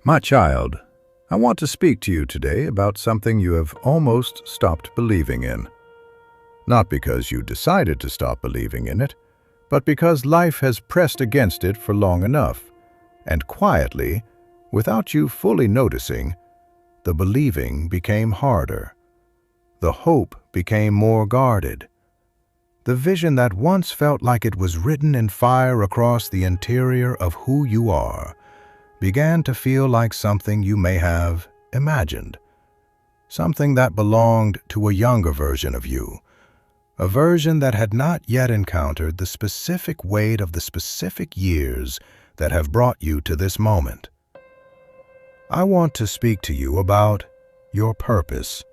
My child, I want to speak to you today about something you have almost stopped believing in. Not because you decided to stop believing in it, but because life has pressed against it for long enough, and quietly, without you fully noticing, the believing became harder. The hope became more guarded. The vision that once felt like it was written in fire across the interior of who you are began to feel like something you may have imagined, something that belonged to a younger version of you, a version that had not yet encountered the specific weight of the specific years that have brought you to this moment. I want to speak to you about your purpose.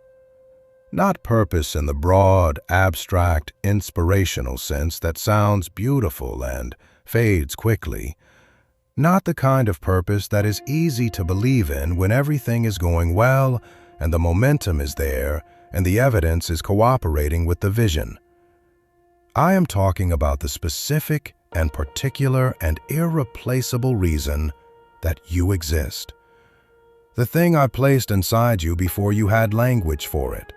Not purpose in the broad, abstract, inspirational sense that sounds beautiful and fades quickly. Not the kind of purpose that is easy to believe in when everything is going well and the momentum is there and the evidence is cooperating with the vision. I am talking about the specific and particular and irreplaceable reason that you exist. The thing I placed inside you before you had language for it.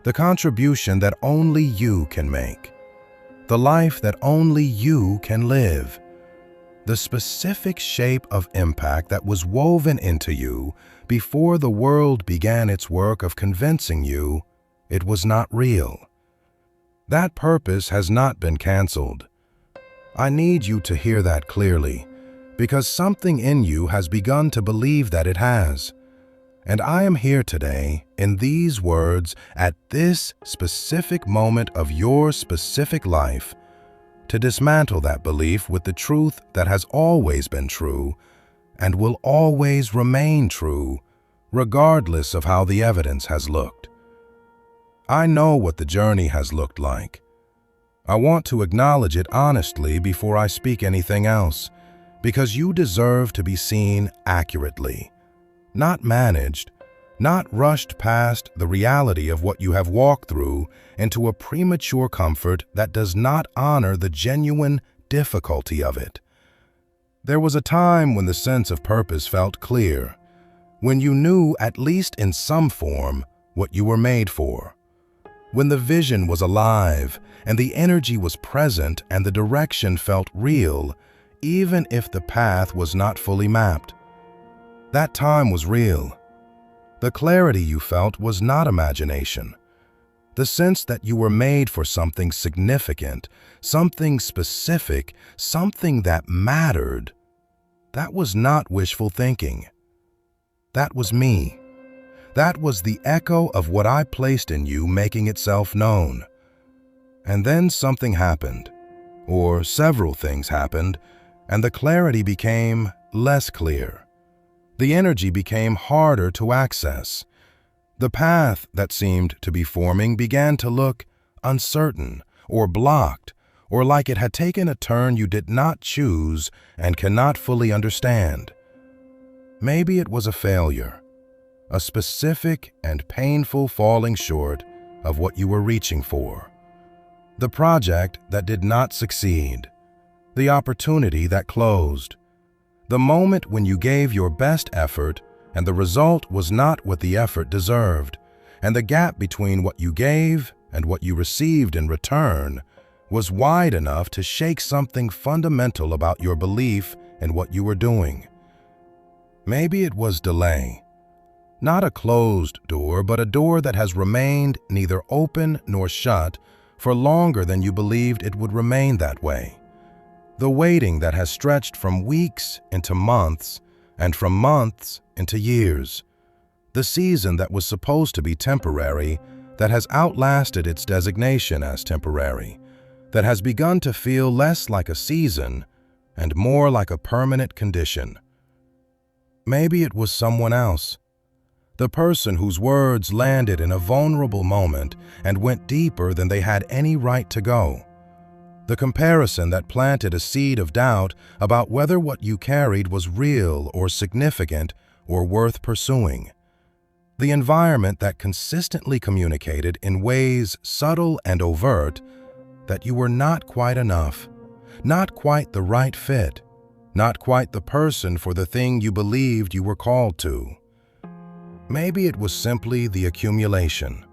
The contribution that only you can make. The life that only you can live. The specific shape of impact that was woven into you before the world began its work of convincing you it was not real. That purpose has not been canceled. I need you to hear that clearly, because something in you has begun to believe that it has. And I am here today, in these words, at this specific moment of your specific life, to dismantle that belief with the truth that has always been true and will always remain true, regardless of how the evidence has looked. I know what the journey has looked like. I want to acknowledge it honestly before I speak anything else, because you deserve to be seen accurately, not managed, not rushed past the reality of what you have walked through into a premature comfort that does not honor the genuine difficulty of it. There was a time when the sense of purpose felt clear, when you knew, at least in some form, what you were made for, when the vision was alive and the energy was present and the direction felt real, even if the path was not fully mapped. That time was real. The clarity you felt was not imagination. The sense that you were made for something significant, something specific, something that mattered, that was not wishful thinking. That was me. That was the echo of what I placed in you making itself known. And then something happened, or several things happened, and the clarity became less clear. The energy became harder to access. The path that seemed to be forming began to look uncertain or blocked, or like it had taken a turn you did not choose and cannot fully understand. Maybe it was a failure, a specific and painful falling short of what you were reaching for. The project that did not succeed, the opportunity that closed. The moment when you gave your best effort and the result was not what the effort deserved, and the gap between what you gave and what you received in return was wide enough to shake something fundamental about your belief in what you were doing. Maybe it was delay. Not a closed door, but a door that has remained neither open nor shut for longer than you believed it would remain that way. The waiting that has stretched from weeks into months, and from months into years. The season that was supposed to be temporary, that has outlasted its designation as temporary, that has begun to feel less like a season and more like a permanent condition. Maybe it was someone else. The person whose words landed in a vulnerable moment and went deeper than they had any right to go. The comparison that planted a seed of doubt about whether what you carried was real or significant or worth pursuing. The environment that consistently communicated in ways subtle and overt that you were not quite enough, not quite the right fit, not quite the person for the thing you believed you were called to. Maybe it was simply the accumulation.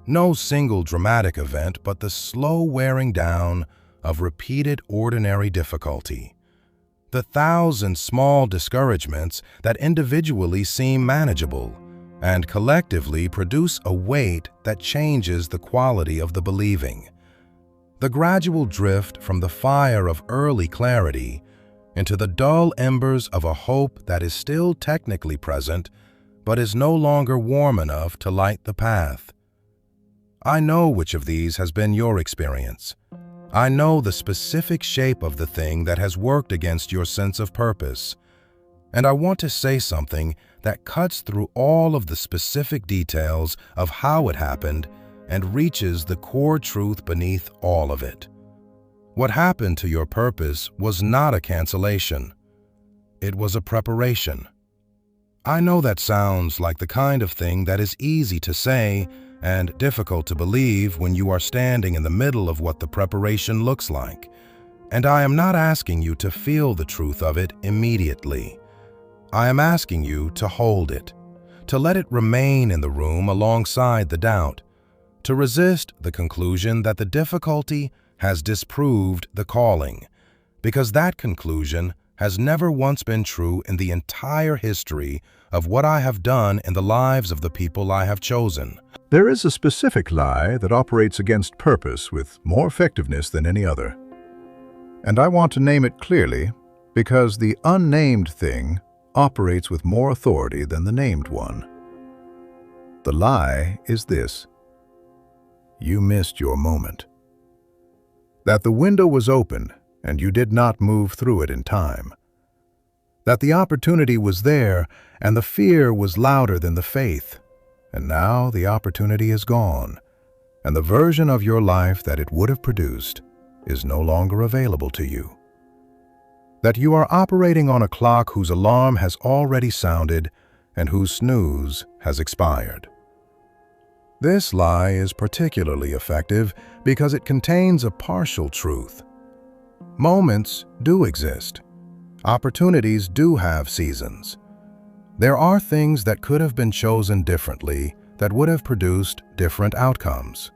No single dramatic event, but the slow wearing down of repeated ordinary difficulty. The thousand small discouragements that individually seem manageable and collectively produce a weight that changes the quality of the believing. The gradual drift from the fire of early clarity into the dull embers of a hope that is still technically present but is no longer warm enough to light the path. I know which of these has been your experience. I know the specific shape of the thing that has worked against your sense of purpose. And I want to say something that cuts through all of the specific details of how it happened and reaches the core truth beneath all of it. What happened to your purpose was not a cancellation. It was a preparation. I know that sounds like the kind of thing that is easy to say and difficult to believe when you are standing in the middle of what the preparation looks like. And I am not asking you to feel the truth of it immediately. I am asking you to hold it, to let it remain in the room alongside the doubt, to resist the conclusion that the difficulty has disproved the calling, because that conclusion has never once been true in the entire history of what I have done in the lives of the people I have chosen. There is a specific lie that operates against purpose with more effectiveness than any other. And I want to name it clearly because the unnamed thing operates with more authority than the named one. The lie is this: you missed your moment. That the window was open and you did not move through it in time. That the opportunity was there and the fear was louder than the faith. And now the opportunity is gone, and the version of your life that it would have produced is no longer available to you. That you are operating on a clock whose alarm has already sounded and whose snooze has expired. This lie is particularly effective because it contains a partial truth. Moments do exist. Opportunities do have seasons. There are things that could have been chosen differently that would have produced different outcomes.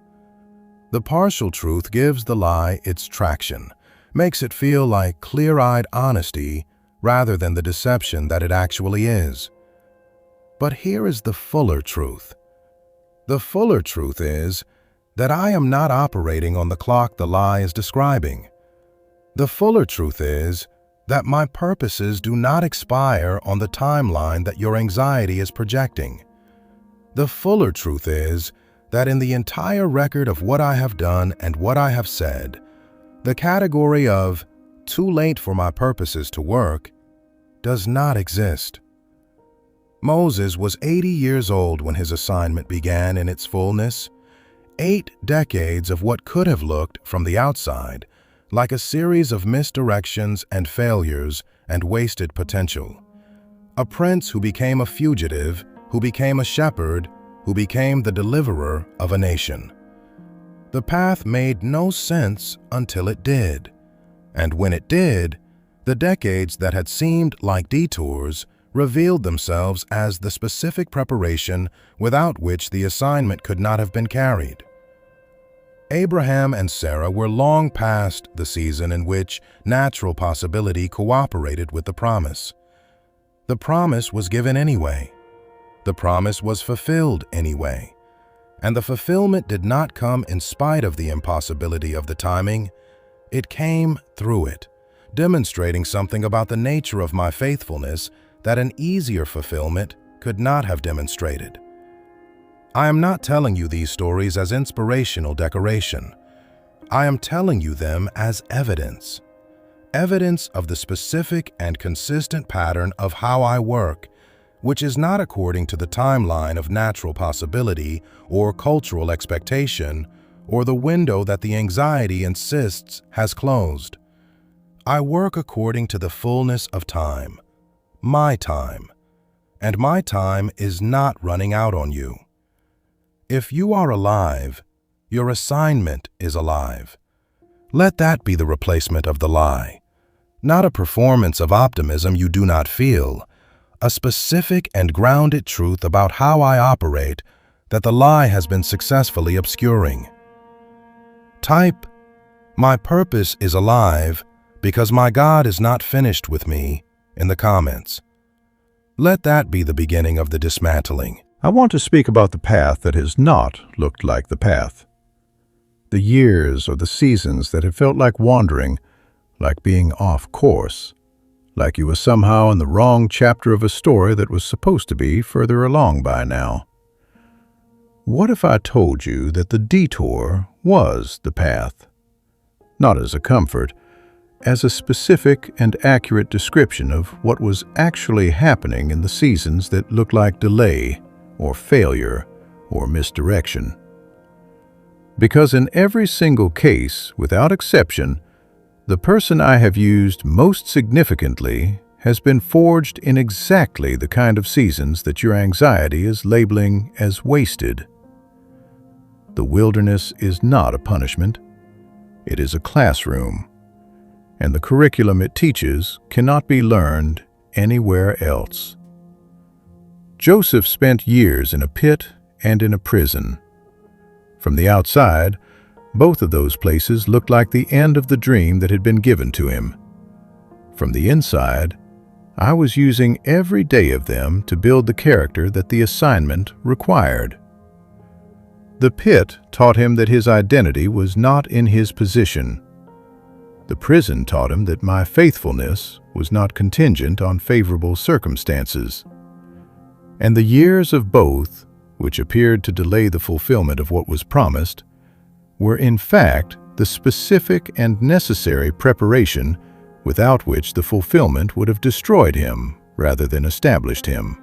The partial truth gives the lie its traction, makes it feel like clear-eyed honesty rather than the deception that it actually is. But here is the fuller truth. The fuller truth is that I am not operating on the clock the lie is describing. The fuller truth is that my purposes do not expire on the timeline that your anxiety is projecting. The fuller truth is that in the entire record of what I have done and what I have said, the category of "too late for my purposes to work" does not exist. Moses was 80 years old when his assignment began in its fullness. 8 decades of what could have looked, from the outside, like a series of misdirections and failures and wasted potential. A prince who became a fugitive, who became a shepherd, who became the deliverer of a nation. The path made no sense until it did. And when it did, the decades that had seemed like detours revealed themselves as the specific preparation without which the assignment could not have been carried. Abraham and Sarah were long past the season in which natural possibility cooperated with the promise. The promise was given anyway. The promise was fulfilled anyway. And the fulfillment did not come in spite of the impossibility of the timing. It came through it, demonstrating something about the nature of my faithfulness that an easier fulfillment could not have demonstrated. I am not telling you these stories as inspirational decoration. I am telling you them as evidence. Evidence of the specific and consistent pattern of how I work, which is not according to the timeline of natural possibility or cultural expectation or the window that the anxiety insists has closed. I work according to the fullness of time, my time, and my time is not running out on you. If you are alive, your assignment is alive. Let that be the replacement of the lie. not a performance of optimism you do not feel, a specific and grounded truth about how I operate that the lie has been successfully obscuring. Type, "My purpose is alive because my God is not finished with me," in the comments. Let that be the beginning of the dismantling. I want to speak about the path that has not looked like the path. The years or the seasons that have felt like wandering, like being off course, like you were somehow in the wrong chapter of a story that was supposed to be further along by now. What if I told you that the detour was the path? Not as a comfort, as a specific and accurate description of what was actually happening in the seasons that looked like delay, or failure, or misdirection. Because in every single case, without exception, the person I have used most significantly has been forged in exactly the kind of seasons that your anxiety is labeling as wasted. The wilderness is not a punishment. It is a classroom, and the curriculum it teaches cannot be learned anywhere else. Joseph spent years in a pit and in a prison. From the outside, both of those places looked like the end of the dream that had been given to him. From the inside, I was using every day of them to build the character that the assignment required. The pit taught him that his identity was not in his position. The prison taught him that my faithfulness was not contingent on favorable circumstances. And the years of both, which appeared to delay the fulfillment of what was promised, were in fact the specific and necessary preparation without which the fulfillment would have destroyed him rather than established him.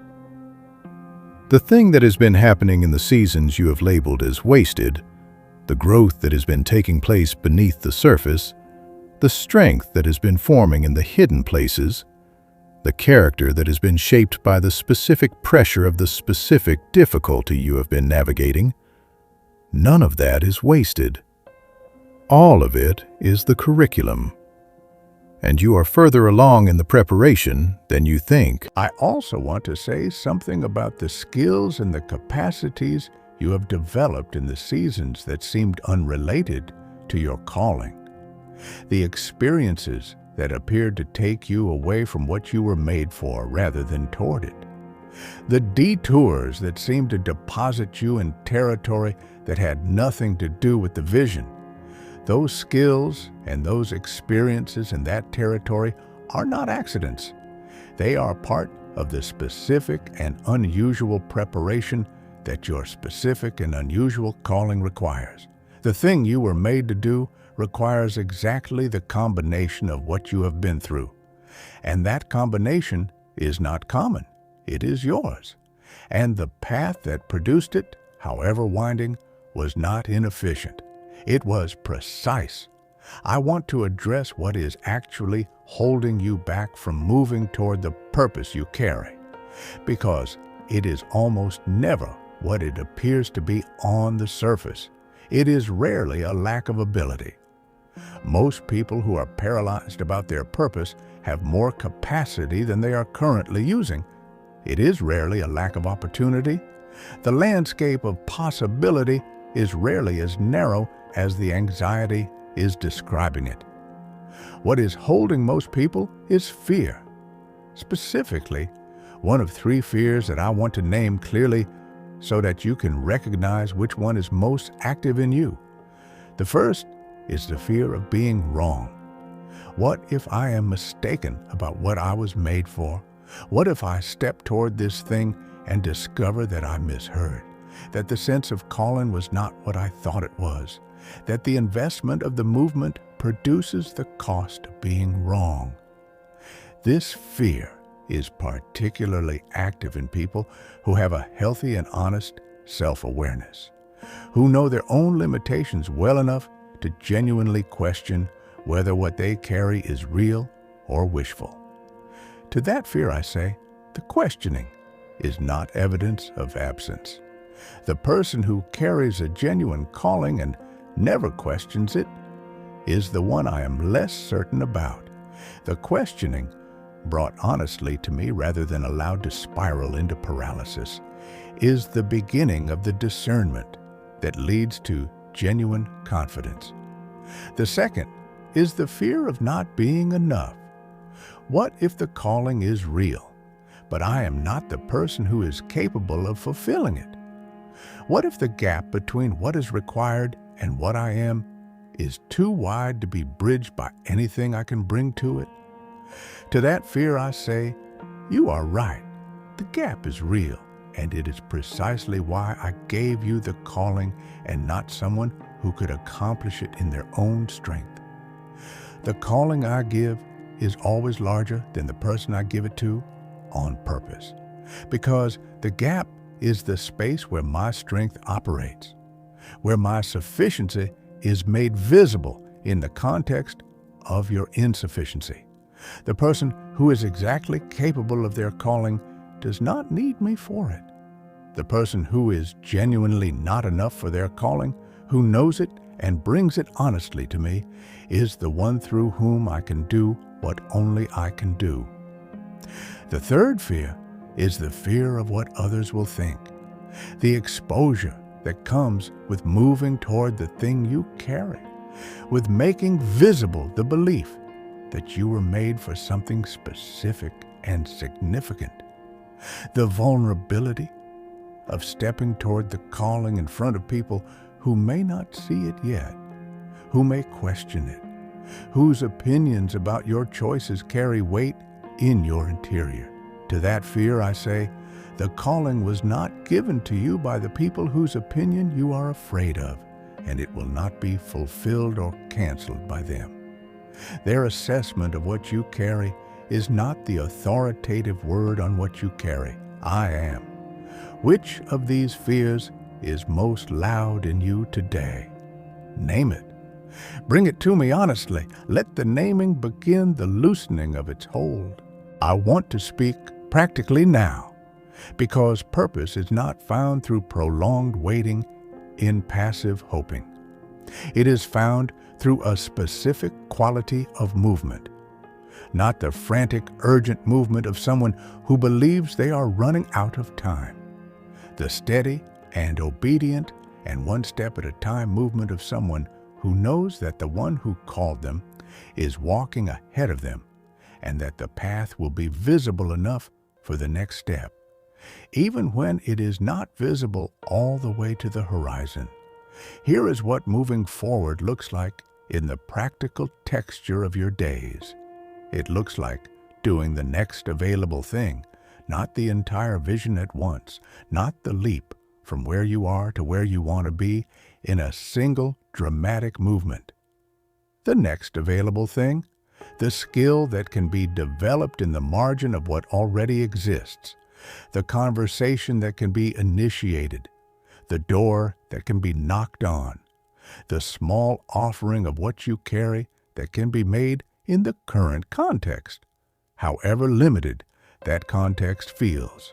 The thing that has been happening in the seasons you have labeled as wasted, the growth that has been taking place beneath the surface, the strength that has been forming in the hidden places, the character that has been shaped by the specific pressure of the specific difficulty you have been navigating, none of that is wasted. All of it is the curriculum. And you are further along in the preparation than you think. I also want to say something about the skills and the capacities you have developed in the seasons that seemed unrelated to your calling. The experiences that appeared to take you away from what you were made for rather than toward it. The detours that seemed to deposit you in territory that had nothing to do with the vision. Those skills and those experiences in that territory are not accidents. They are part of the specific and unusual preparation that your specific and unusual calling requires. The thing you were made to do requires exactly the combination of what you have been through. And that combination is not common. It is yours. And the path that produced it, however winding, was not inefficient. It was precise. I want to address what is actually holding you back from moving toward the purpose you carry, because it is almost never what it appears to be on the surface. It is rarely a lack of ability. Most people who are paralyzed about their purpose have more capacity than they are currently using. It is rarely a lack of opportunity. The landscape of possibility is rarely as narrow as the anxiety is describing it. What is holding most people is fear. Specifically, one of 3 fears that I want to name clearly so that you can recognize which one is most active in you. The first is the fear of being wrong. What if I am mistaken about what I was made for? What if I step toward this thing and discover that I misheard? That the sense of calling was not what I thought it was? That the investment of the movement produces the cost of being wrong? This fear is particularly active in people who have a healthy and honest self-awareness, who know their own limitations well enough to genuinely question whether what they carry is real or wishful. To that fear I say, the questioning is not evidence of absence. The person who carries a genuine calling and never questions it is the one I am less certain about, The questioning, brought honestly to me rather than allowed to spiral into paralysis, is the beginning of the discernment that leads to genuine confidence. The second is the fear of not being enough. What if the calling is real, but I am not the person who is capable of fulfilling it? What if the gap between what is required and what I am is too wide to be bridged by anything I can bring to it? To that fear I say, you are right. The gap is real, and it is precisely why I gave you the calling and not someone who could accomplish it in their own strength. The calling I give is always larger than the person I give it to on purpose, because the gap is the space where my strength operates, where my sufficiency is made visible in the context of your insufficiency. The person who is exactly capable of their calling does not need me for it. The person who is genuinely not enough for their calling, who knows it and brings it honestly to me, is the one through whom I can do what only I can do. The third fear is the fear of what others will think, the exposure that comes with moving toward the thing you carry, with making visible the belief that you were made for something specific and significant. The vulnerability of stepping toward the calling in front of people who may not see it yet, who may question it, whose opinions about your choices carry weight in your interior. To that fear I say, the calling was not given to you by the people whose opinion you are afraid of, and it will not be fulfilled or canceled by them. Their assessment of what you carry is not the authoritative word on what you carry. I am. Which of these fears is most loud in you today? Name it. Bring it to me honestly. Let the naming begin the loosening of its hold. I want to speak practically now, because purpose is not found through prolonged waiting in passive hoping. It is found through a specific quality of movement, not the frantic, urgent movement of someone who believes they are running out of time. The steady and obedient and one step at a time movement of someone who knows that the one who called them is walking ahead of them and that the path will be visible enough for the next step, even when it is not visible all the way to the horizon. Here is what moving forward looks like in the practical texture of your days. It looks like doing the next available thing, not the entire vision at once, not the leap from where you are to where you want to be in a single dramatic movement. The next available thing, the skill that can be developed in the margin of what already exists, the conversation that can be initiated, the door that can be knocked on, the small offering of what you carry that can be made in the current context, however limited that context feels.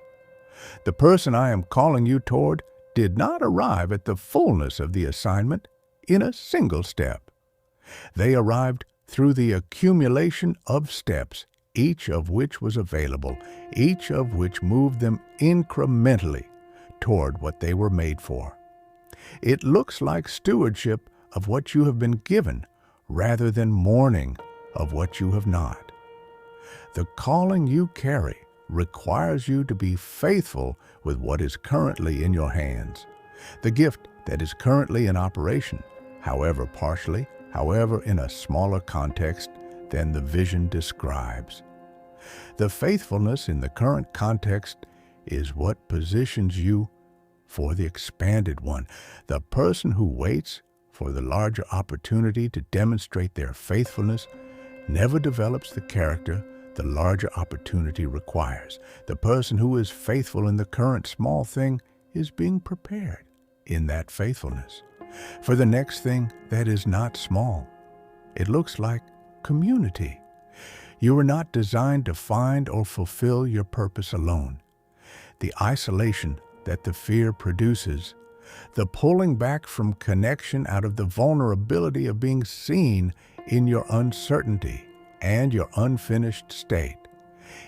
The person I am calling you toward did not arrive at the fullness of the assignment in a single step. They arrived through the accumulation of steps, each of which was available, each of which moved them incrementally toward what they were made for. It looks like stewardship of what you have been given rather than mourning of what you have not. The calling you carry requires you to be faithful with what is currently in your hands, the gift that is currently in operation, however partially, however in a smaller context than the vision describes. The faithfulness in the current context is what positions you for the expanded one. The person who waits for the larger opportunity to demonstrate their faithfulness never develops the character the larger opportunity requires. The person who is faithful in the current small thing is being prepared in that faithfulness for the next thing that is not small. It looks like community. You were not designed to find or fulfill your purpose alone. The isolation that the fear produces, the pulling back from connection out of the vulnerability of being seen in your uncertainty, and your unfinished state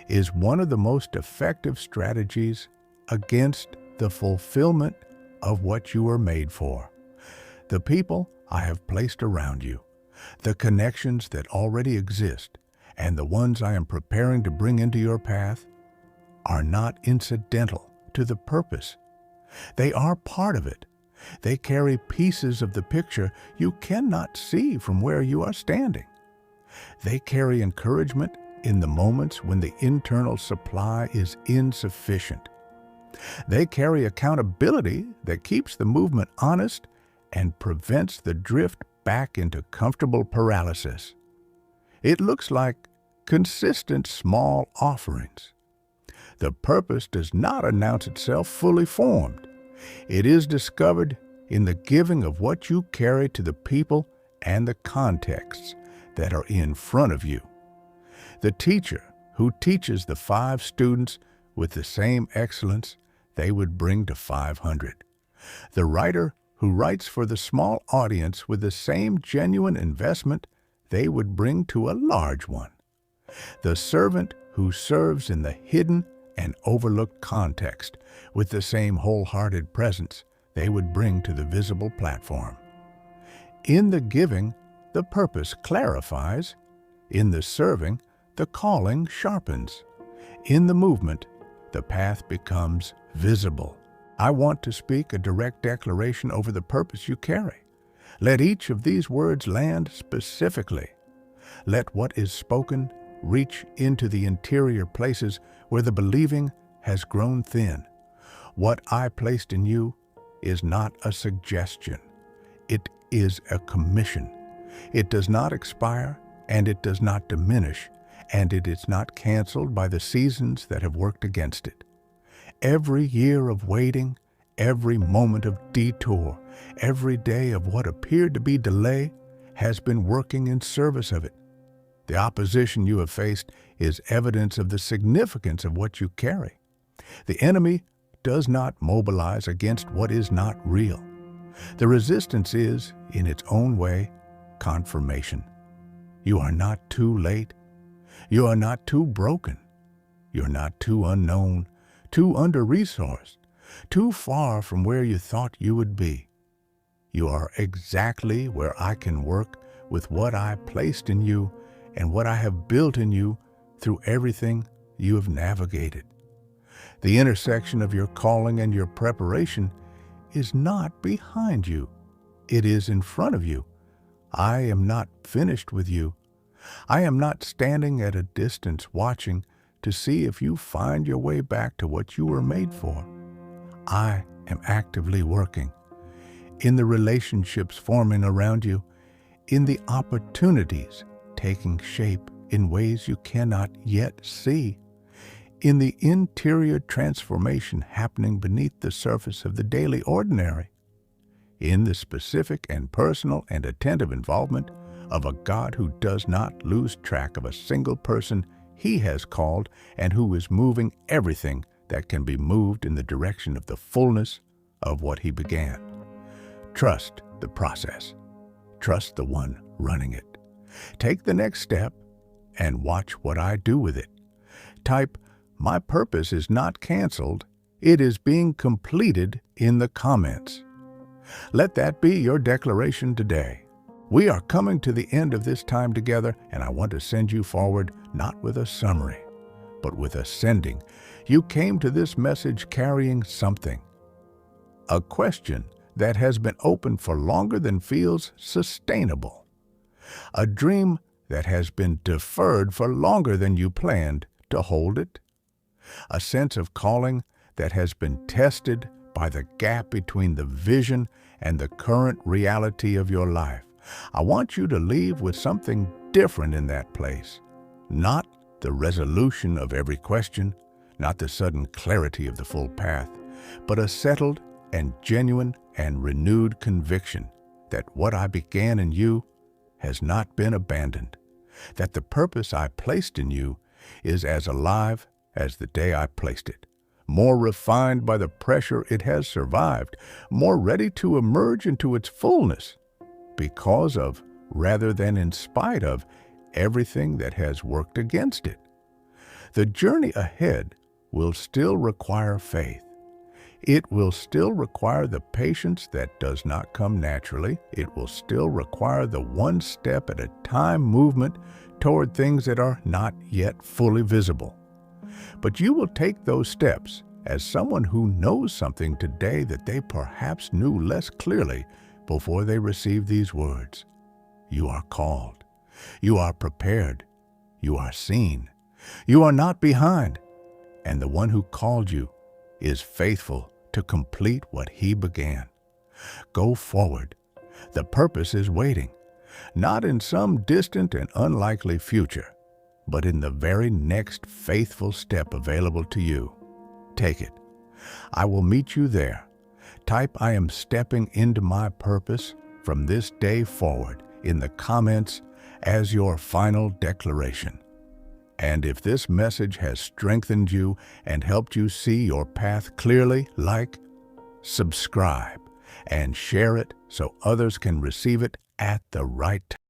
is one of the most effective strategies against the fulfillment of what you are made for. The people I have placed around you, the connections that already exist, and the ones I am preparing to bring into your path are not incidental to the purpose. They are part of it. They carry pieces of the picture you cannot see from where you are standing. They carry encouragement in the moments when the internal supply is insufficient. They carry accountability that keeps the movement honest and prevents the drift back into comfortable paralysis. It looks like consistent small offerings. The purpose does not announce itself fully formed. It is discovered in the giving of what you carry to the people and the contexts that are in front of you. The teacher who teaches the 5 students with the same excellence they would bring to 500. The writer who writes for the small audience with the same genuine investment they would bring to a large one. The servant who serves in the hidden and overlooked context with the same wholehearted presence they would bring to the visible platform. In the giving, the purpose clarifies. In the serving, the calling sharpens. In the movement, the path becomes visible. I want to speak a direct declaration over the purpose you carry. Let each of these words land specifically. Let what is spoken reach into the interior places where the believing has grown thin. What I placed in you is not a suggestion. It is a commission. It does not expire, and it does not diminish, and it is not canceled by the seasons that have worked against it. Every year of waiting, every moment of detour, every day of what appeared to be delay has been working in service of it. The opposition you have faced is evidence of the significance of what you carry. The enemy does not mobilize against what is not real. The resistance is, in its own way, confirmation. You are not too late. You are not too broken. You're not too unknown, too under-resourced, too far from where you thought you would be. You are exactly where I can work with what I placed in you and what I have built in you through everything you have navigated. The intersection of your calling and your preparation is not behind you. It is in front of you. I am not finished with you. I am not standing at a distance watching to see if you find your way back to what you were made for. I am actively working in the relationships forming around you, in the opportunities taking shape in ways you cannot yet see, in the interior transformation happening beneath the surface of the daily ordinary, in the specific and personal and attentive involvement of a God who does not lose track of a single person He has called and who is moving everything that can be moved in the direction of the fullness of what He began. Trust the process. Trust the one running it. Take the next step and watch what I do with it. Type, "My purpose is not canceled. It is being completed" in the comments. Let that be your declaration today. We are coming to the end of this time together, and I want to send you forward not with a summary, but with a sending. You came to this message carrying something. A question that has been open for longer than feels sustainable. A dream that has been deferred for longer than you planned to hold it. A sense of calling that has been tested by the gap between the vision and the current reality of your life. I want you to leave with something different in that place. Not the resolution of every question, not the sudden clarity of the full path, but a settled and genuine and renewed conviction that what I began in you has not been abandoned, that the purpose I placed in you is as alive as the day I placed it, more refined by the pressure it has survived, more ready to emerge into its fullness, because of, rather than in spite of, everything that has worked against it. The journey ahead will still require faith. It will still require the patience that does not come naturally. It will still require the one step at a time movement toward things that are not yet fully visible. But you will take those steps as someone who knows something today that they perhaps knew less clearly before they received these words. You are called. You are prepared. You are seen. You are not behind. And the one who called you is faithful to complete what he began. Go forward. The purpose is waiting, not in some distant and unlikely future, but in the very next faithful step available to you. Take it. I will meet you there. Type "I am stepping into my purpose" from this day forward in the comments as your final declaration. And if this message has strengthened you and helped you see your path clearly, like, subscribe, and share it so others can receive it at the right time.